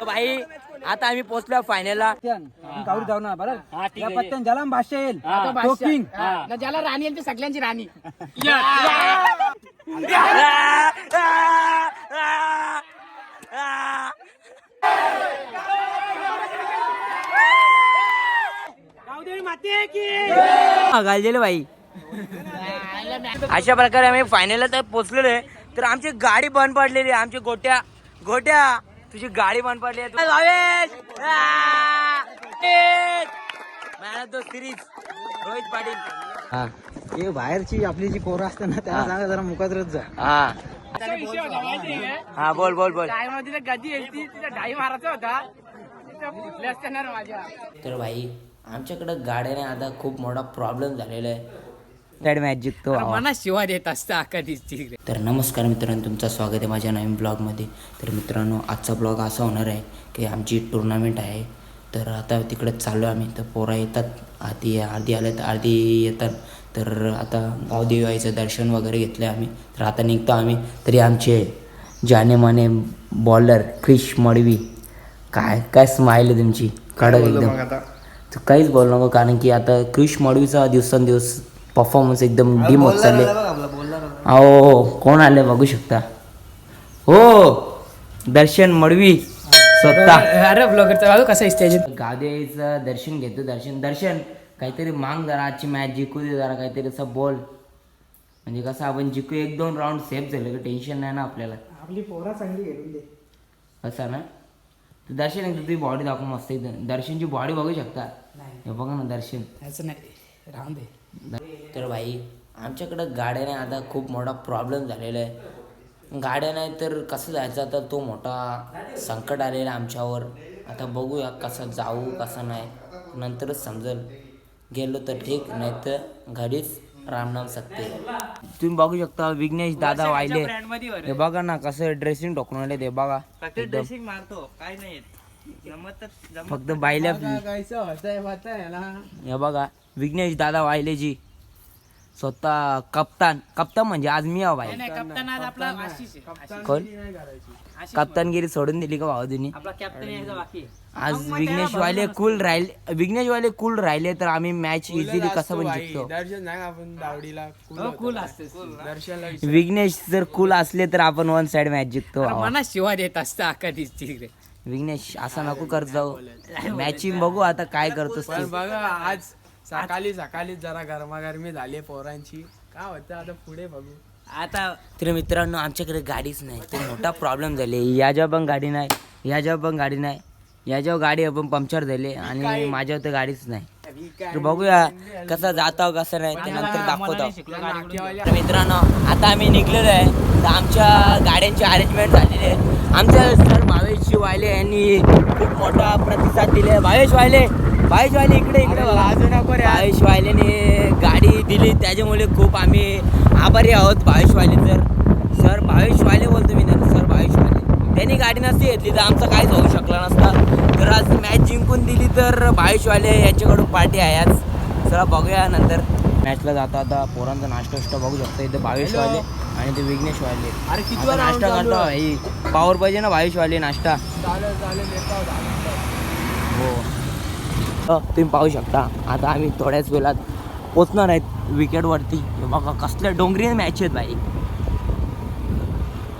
भाई आता आम्ही पोहोचलो फायनलला. गावी जाऊ ना बरं या पत्त्यान ज्याला भाषा येईल तो किंग ज्याला राणी येईल ती सगळ्यांची राणी. गालजेले भाई. अशा प्रकारे आम्ही फायनलला तर पोहोचलेलो आहे. तर आमची गाडी बंद पडलेली आहे. आमची गोट्या तुझी गाडी बंद पडली आहे. Bhavesh man of the series Rohit Patil. हा हे बाहेरची आपली जी पोरं असते ना त्याला सांगा जरा मुखातच जा. हा बोल तिथे गदी येईल तिथे डाई मारायचा होता फुटले असते ना माझ्या. तर भाई आमच्याकडं गाड्याने आता खूप मोठा प्रॉब्लेम झालेला आहे. मॅच जिंकतो मना शिवा देत असता कधीच. तर नमस्कार मित्रांनो, तुमचं स्वागत आहे माझ्या नवीन ब्लॉगमध्ये. तर मित्रांनो आजचा ब्लॉग असा होणार आहे की आमची टुर्नामेंट आहे. तर आता तिकडे चाललो आम्ही. तर पोरा येतात, अर्धी आले तर अर्धी येतात. तर आता गावदेवाईचं दर्शन वगैरे घेतलं आहे आम्ही. तर आता निघतो आम्ही. तरी आमचे जानेमाने बॉलर क्रिश मडवी काय स्माईल आहे तुमची कडक एकदम. तर काहीच बोलू नको कारण की आता क्रिश मडवीचा दिवसेंदिवस परफॉर्मन्स एकदम डिम होत चालले. हो कोण आले बघू शकता. हो दर्शन मडवी स्वतः. अरे ब्लॉगरचा बाबू कसा स्टेज. गावदेवीचं दर्शन घेतो. दर्शन काहीतरी मांग जरा, आजची मॅच जिंकू दे जरा, काहीतरी असं बोल. म्हणजे कसं आपण जिंकू 1-2 राऊंड सेफ झाले का टेन्शन नाही ना आपल्याला. आपली पोरा चांगली घेऊन दे असं ना. तर दर्शन एकदा तुझी बॉडी दाखव मस्त एकदम. दर्शनची बॉडी बघू शकता. हे बघा ना दर्शन. असं नाही राहून दे. तर भाई आमच्याकडं गाड्याने आता खूप मोठा प्रॉब्लेम झालेला आहे. गाड्या नाही तर कसं जायचं, आता तो मोठा संकट आलेला आमच्यावर. आता बघूया कसं जाऊ कसं नाही, नंतरच समजेल. गेलो तर ठीक, नाही तर घरीच रामनाम सकते. तुम्ही बघू शकता विघ्नेश दादा वाहिले. हे बघा ना कसं ड्रेसिंग ठोकून आले ते बघा. ड्रेसिंग मारतो काय नाही फक्त बायल्या. हे बघा विघ्नेश दादा वाहिलेजी स्वतः कप्तान म्हणजे आज मी भाई. कप्तान आज आपला आशिष आहे. कोण कप्तानगिरी सोडून दिली का भाऊ तुम्ही. आपला कॅप्टन यायचा बाकी आज विघ्नेश वाले कूल राहिले तर आम्ही मॅच इझिली कसं पण जिंकतो. विघ्नेश जर कूल असले तर आपण 1 साइड मॅच जिंकतो. मना शिवा देत असता कधीच. विघ्नेश असं नको करत जाऊ. मॅचिंग बघू आता काय करतोस तू. बघा आज सकाळी जरा गरमागरमी झाली पोरांची. काय होतं आता पुढे बघू. आता तर मित्रांनो आमच्याकडे गाडीच नाही. तो मोठा प्रॉब्लेम झाले. याच्यावर पण गाडी नाही, याच्यावर गाडी आपण पंक्चर झाले आणि माझ्यावर तर गाडीच नाही. तर बघूया कसं जातो कसं नाही ते नंतर दाखवतो. तर मित्रांनो आता आम्ही निघलेलो आहे. तर आमच्या गाड्यांची अरेंजमेंट झालेली आहे. आमच्या सर भावेश वाहिले यांनी खूप मोठा प्रतिसाद दिले. भावेश वाहिले इकडे भावेश वाहिलेने गाडी दिली, त्याच्यामुळे खूप आम्ही आभारी आहोत भावेश वाहिले. सर भावेश वाहिले बोलतो मी त्यांना. सर भावेश वाहिले त्यांनी गाडी नसती घेतली तर आमचं काहीच होऊ शकला नसता. तर आज मॅच जिंकून दिली तर भावेश वाहिले यांच्याकडून पार्टी आहे आज. चला बघूया नंतर मॅचला जाता. आता पोरांचा नाश्ता बघू शकतो. इथं भावेश वाहिले आणि ते विघ्नेश वाहिले. अरे नाश्ता करतो भाई, पावर पाहिजे ना भावेश वाहिले नाश्ता. हो तुम्ही पाहू शकता. आता आम्ही थोड्याच वेळात पोचणार आहेत विकेटवरती. बघा कसल्या डोंगरी मॅच आहेत भाई.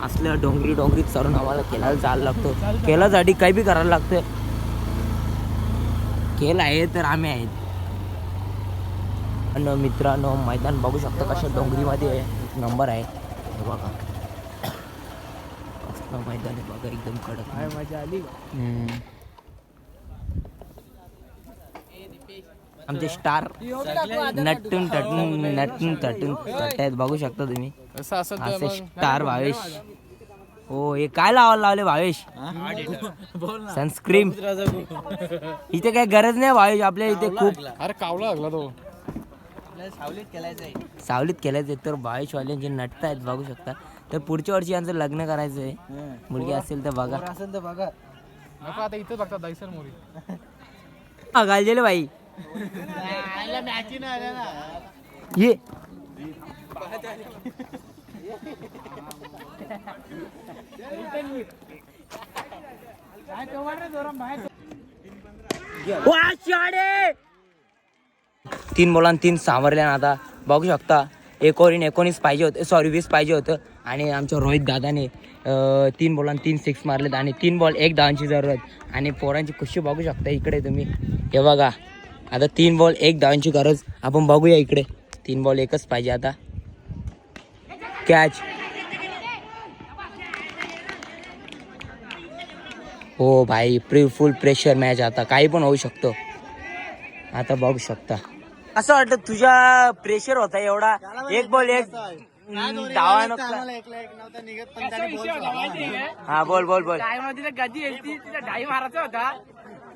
असल्या डोंगरीत चढून आम्हाला खेळायला जायला लागतो. खेळासाठी काही बी करायला लागतं. खेळ आहे तर आम्ही आहेत. आणि मित्रांनो मैदान बघू शकता कशा डोंगरीमध्ये नंबर आहे. हे बघा कसलं मैदान आहे बघा, एकदम कडक. मजा आली. आमचे स्टार नटून तटून आहेत बघू शकता तुम्ही. असे स्टार भावेश. हो हे काय लावले भावेश. सनस्क्रीन इथे काही गरज नाही भावेश. आपल्या इथे खूप अरे कावला लागला तो. सावलीत केलायचं. तर भावेश वाल्यांचे नटत आहेत बघू शकता. तर पुढच्या वर्षी यांचं लग्न करायचं आहे. मुलगी असेल तर बघा. आता इथे बघता दैसर मोरी गालजेले भाई ये तीन बॉलां 3 सावरल्या. आता बघू शकता 1 ओव्हर 19 पाहिजे होते, सॉरी 20 पाहिजे होतं. आणि आमच्या रोहित दादाने 3 बॉलां 3 6 मारलेत आणि 3 बॉल 1 धावांची जरूरत. आणि पोरांची खुशी बघू शकता इकडे तुम्ही. हे बघा आता 3 बॉल 1 धावांची गरज. आपण बघूया इकडे 3 बॉल 1च पाहिजे आता. कॅच. हो भाई फुल प्रेशर मॅच. आता काही पण होऊ शकतो. आता बघू शकता असं वाटतं तुझ्या प्रेशर होता एवढा. 1 बॉल 1 धावा नव्हता. हा बोल बोल बोल. तिथे गदी येते तिथे डाई मारायचा होता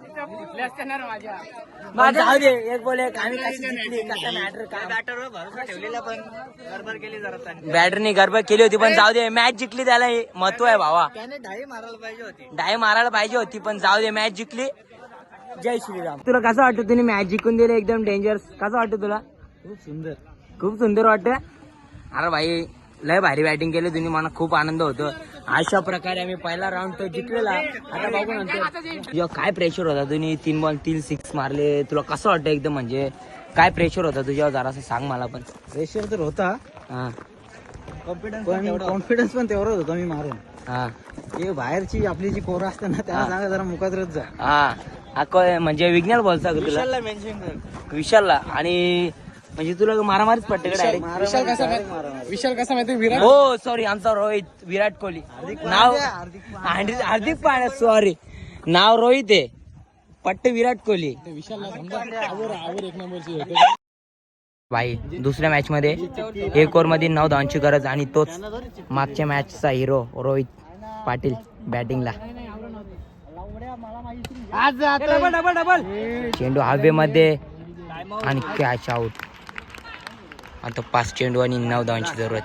तिथे फुटले असते ना रे माझ्या. जाऊ दे 1 बॉल 1. आम्ही कशी जिंकली कसा मॅटर काय बॅटरवर भरोसा ठेवलेला पण गडबड केली जरा. बॅटरनी गडबड केली होती पण जाऊ दे मॅच जिंकली. त्याला महत्व आहे भावा. त्याने डाई मारायला पाहिजे होती पण जाऊ दे मॅच जिंकली. जय श्रीराम. तुला कसं वाटतं तुम्ही मॅच जिंकून दिले एकदम डेंजरस. कसं वाटतं तुला. खूप सुंदर वाटतं. अरे भाई लय भारी बॅटिंग केली तुम्ही. मला खूप आनंद होतो. अशा प्रकारे आम्ही पहिला राऊंड तो जिंकलेला. आता बघू नंतर काय प्रेशर होता. तुम्ही 3 बॉल 3 6 मारले. तुला कसं वाटतं एकदम म्हणजे काय प्रेशर होता तुझ्यावर जरासं सांग मला पण. प्रेशर तर होता. हा कॉन्फिडन्स पण तेवढाच होता मी मारून. हा हे बाहेरची आपली जी पोरं असते ना त्यांना सांगा जरा मुखातच जा. हा म्हणजे विज्ञान बोलता का तुला. विशालला. आणि म्हणजे तुला मारामारीच पडते का डायरेक्ट. विशाल कसा माहिती विराट. हो सॉरी आमचा रोहित विराट कोहली. नाव हार्दिक पांड्या. सॉरी नाव रोहित आहे पट्ट विराट कोहली. भाई दुसऱ्या मॅच मध्ये 1 ओव्हर मध्ये 9 धावांची गरज. आणि तोच मागच्या मॅचचा हिरो रोहित पाटील बॅटिंगला. चेंडू हवेमध्ये आणि कॅच आउट. आता 5 चेंडू आणि 9 धावांची जरूरत.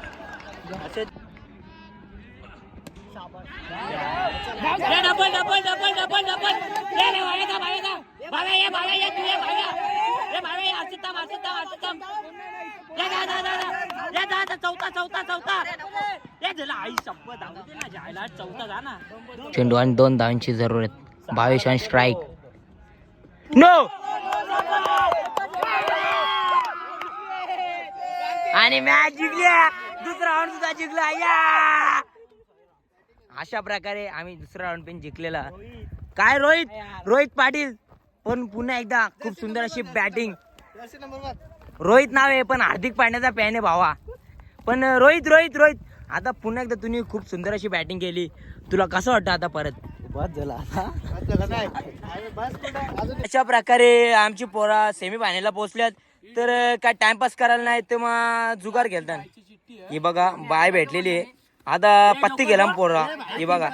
चेंडू आणि 2 धावांची जरूरत. 22 ऑन स्ट्राईक. नो. आणि मॅच जिंकल्या. दुसरा राऊंड सुद्धा जिंकला. या अशा प्रकारे आम्ही दुसरा राऊंड पण जिंकलेला. काय रोहित पाटील पण पुन्हा एकदा खूप सुंदर अशी बॅटिंग. रोहित नाव आहे पण हार्दिक पांड्याचा फॅन आहे भावा. पण रोहित आता पुन्हा एकदा तुम्ही खूप सुंदर अशी बॅटिंग केली. तुला कसं वाटतं आता परत. बस झाला. अशा प्रकारे आमची पोरा सेमी फायनलला पोहोचल्यात. तर काय टाइमपास करायला नाही तर मग जुगार खेळतात. ही बघा बाय भेटलेली आहे. आता पत्ती गेला पोरा. हे बघा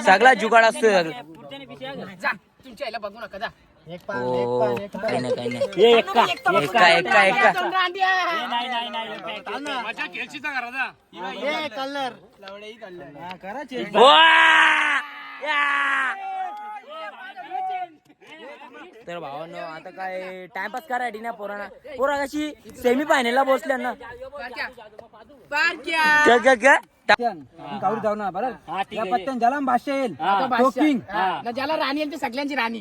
सगळा जुगाड असतो. तुमच्या बघू नका जा. हो काही नाही एका तर भावांनो आता काय टाइमपास करायची ना पोरा कशी सेमी फायनलला पोहोचल्या ना. कावडी जाऊ ना बरं. या पत्त्यान ज्याला भाषा येईल ज्याला राणी येईल सगळ्यांची राणी.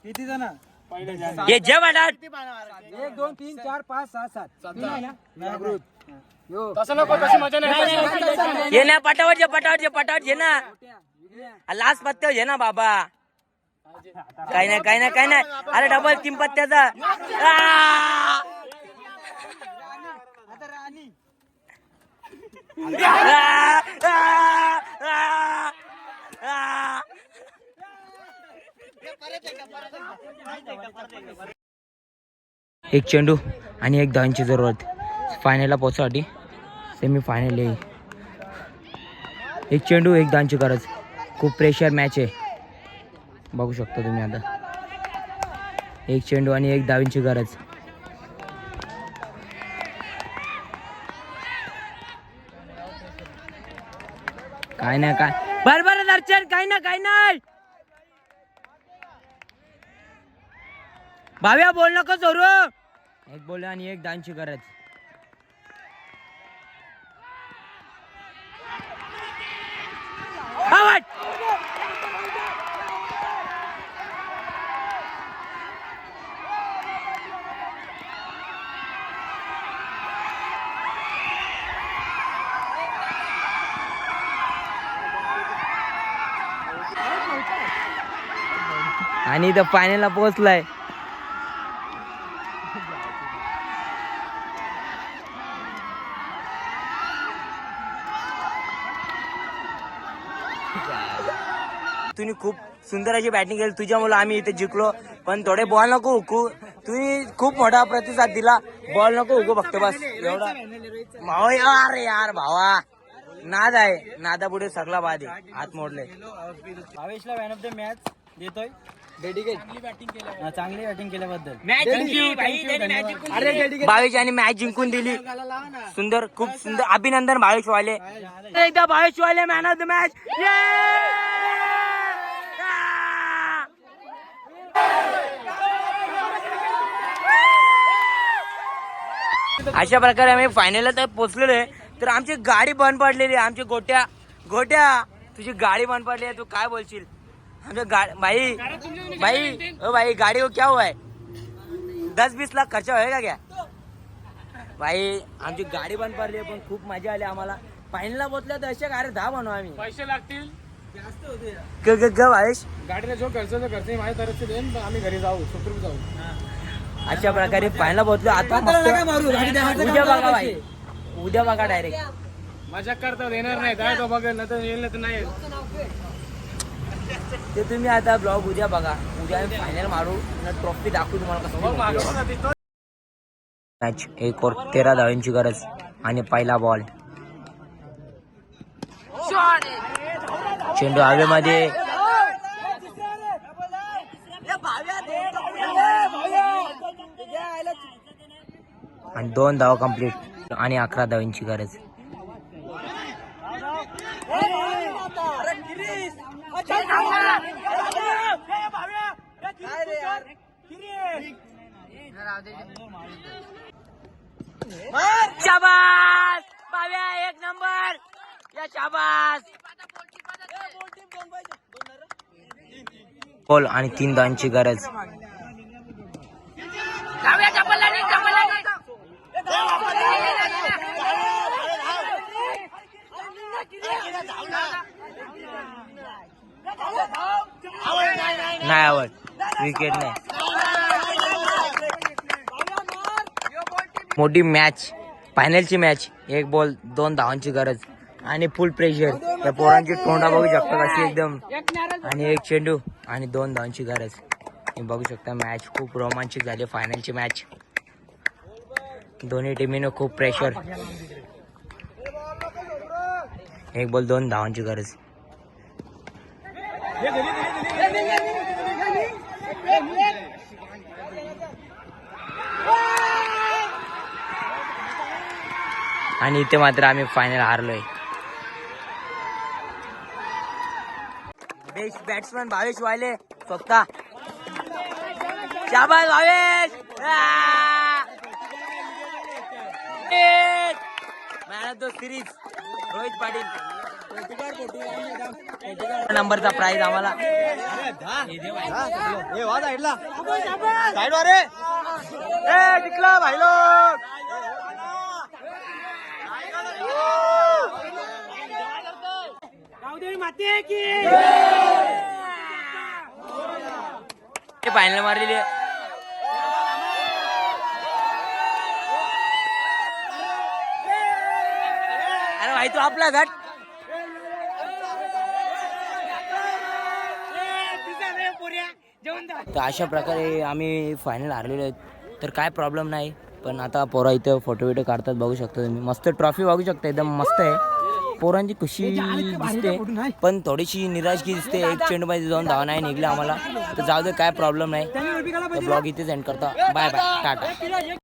किती जण. हे जे वाटात 1 2 3 4 5 6 7. तसं नको तशी मजा नाही. ये ना पटावट जे ना लास्ट पत्त्यावर घे ना बाबा. काही नाही. अरे डबल 3 पत्त्याचा. एक चेंडू आणि 1 धावांची जरूरत फायनलला पोहोचण्यासाठी. सेमी फायनल येईल. 1 चेंडू 1 धावांची गरज. खूप प्रेशर मॅच आहे बघू शकता तुम्ही. आता 1 चेंडू आणि 1 धावांची गरज. काय नाही बरं दर्शन. काही नाही भाव्या बोल नको जोरू. 1 बॉल आणि 1 धावांची गरज. आणि इथं फायनलला पोहोचलाय. तुम्ही खूप सुंदर अशी बॅटिंग केली, तुझ्यामुळे आम्ही इथे जिंकलो. पण थोडे बॉल नको हुकू, तुम्ही खूप मोठा प्रतिसाद दिला. बॉल नको हुकू फक्त बस एवढा. मावळ अरे यार भावा, नाद आहे, नादा पुढे सगळा बाद आहे. हात मोडले. भावेशला मॅन ऑफ द मॅच देतोय. डेडिकेट चांगली बॅटिंग केल्याबद्दल. भावेश यांनी मॅच जिंकून दिली. सुंदर, खूप सुंदर. अभिनंदन भावेश वाले. एकदा भावेश वाले मॅन ऑफ द मॅच. अशा प्रकारे आम्ही फायनलला तर पोहोचलेलो आहे. तर आमची गाडी बंद पडलेली आहे. आमची गोट्या तुझी गाडी बंद पडली आहे, तू काय बोलशील? आमच्या भाई ओ भाई, गाड़ी को क्या हुआ है? 10-20 लाख खर्चा होएगा क्या? भाई आमची गाडी बंद पडली आहे, पण खूप मजा आली आम्हाला. फायनलला पोहोचल्या तर अशा गाडी 10 बनवू आम्ही. पैसे लागतील भावेश. गाडीला जो खर्च माझ्या तरफ से देईन, आम्ही घरी जाऊ, सुखरूप जाऊ. अशा प्रकारे फायनल पोहोचलो. आता मस्त उद्या बघा भाई, उद्या बघा डायरेक्ट. मजा करता येणार नाही, काय तो बघ ना, तर येईल तर नाही. ते तुम्ही आता ब्लॉग उद्या बघा. उद्या आम्ही फायनल मारू ना, ट्रॉफी दाखवू तुम्हाला कसं. मॅच 1 ओव्हर 13 धावांची गरज आणि पहिला बॉल. चेंडू हवेमध्ये आणि 2 धावा कंप्लीट आणि 11 धावांची गरज. शाबास भाव्या, 1 नंबर. या शाबास. बॉल आणि 3 धावांची गरज. नाही आवड, विकेट नाही. मोठी मॅच, फायनलची मॅच. 1 बॉल 2 धावांची गरज आणि फुल प्रेशर. त्या पोरांची तोंडा बघू शकता कशी एकदम. आणि 1 चेंडू आणि 2 धावांची गरज. हे बघू शकता मॅच खूप रोमांचक झाली. फायनलची मॅच, दोन्ही टीमीनं खूप प्रेशर. 1 बॉल 2 धावांची गरज. आणि इथे मात्र आम्ही फायनल हारलोय. बेस्ट बॅट्समॅन भावेश वाले स्वतः. शाबास Bhavesh. Man of the series Rohit Patil. नंबरचा प्राइज आम्हाला. जिंकला भाई लोग. फायनल मारलेली आहे. अरे भाई तू आपला घाट. तर अशा प्रकारे आम्ही फायनल हारलेलो आहेत. तर काय प्रॉब्लेम नाही. पण आता पोरा इथं फोटो बिटो काढतात, बघू शकता तुम्ही. मस्त ट्रॉफी बघू शकता, एकदम मस्त आहे. पोरांची खुशी दिसते, पण थोडीशी निराशगी दिसते. 1 चेंडूमध्ये 2 धावा नाही निघल्या आम्हाला. तर जाऊ दे, काय प्रॉब्लेम नाही. ब्लॉग इथेच एंड करता. Bye bye, Tata.